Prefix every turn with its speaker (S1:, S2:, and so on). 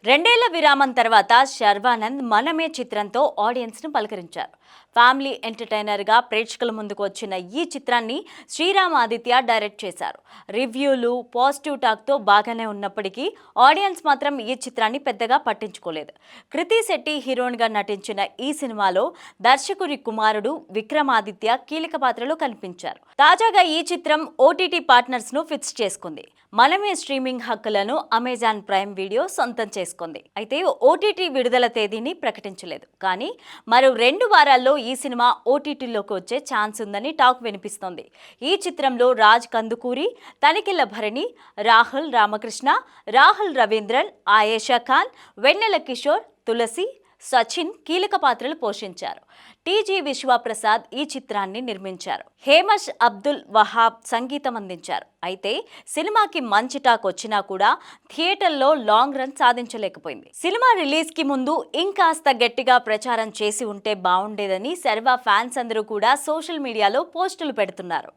S1: రెండేళ్ల విరామం తర్వాత శర్వానంద్ మనమే చిత్రంతో ఆడియన్స్ను పలకరించారు. ఫ్యామిలీ ఎంటర్టైనర్గా ప్రేక్షకుల ముందుకు వచ్చిన ఈ చిత్రాన్ని శ్రీరామ్ ఆదిత్య డైరెక్ట్ చేశారు. రివ్యూలు పాజిటివ్ టాక్తో బాగానే ఉన్నప్పటికీ ఆడియన్స్ మాత్రం ఈ చిత్రాన్ని పెద్దగా పట్టించుకోలేదు. కృతి శెట్టి హీరోయిన్గా నటించిన ఈ సినిమాలో దర్శకుడి కుమారుడు విక్రమాదిత్య కీలక పాత్రలో కనిపించారు. తాజాగా ఈ చిత్రం ఓటీటీ పార్ట్నర్స్ను ఫిక్స్ చేసుకుంది. మనమే స్ట్రీమింగ్ హక్కులను అమెజాన్ ప్రైమ్ వీడియో సొంతం చేసుకుంది. అయితే ఓటీటీ విడుదల తేదీని ప్రకటించలేదు. కానీ మరో 2 వారాల్లో ఈ సినిమా ఓటీటీలోకి వచ్చే ఛాన్స్ ఉందని టాక్ వినిపిస్తోంది. ఈ చిత్రంలో రాజ్ కందుకూరి, తనికెళ్ల భరణి, రాహుల్ రామకృష్ణ, రాహుల్ రవీంద్రన్, ఆయేషా ఖాన్, వెన్నెల కిషోర్, తులసి, సచిన్ కీలక పాత్రలు పోషించారు. టీజీ విశ్వప్రసాద్ ఈ చిత్రాన్ని నిర్మించారు. హేమష్ అబ్దుల్ వహాబ్ సంగీతం అందించారు. అయితే సినిమాకి మంచి టాక్ వచ్చినా కూడా థియేటర్లో లాంగ్ రన్ సాధించలేకపోయింది. సినిమా రిలీజ్ కి ముందు ఇంకాస్త గట్టిగా ప్రచారం చేసి ఉంటే బాగుండేదని శర్వా ఫ్యాన్స్ అందరూ కూడా సోషల్ మీడియాలో పోస్టులు పెడుతున్నారు.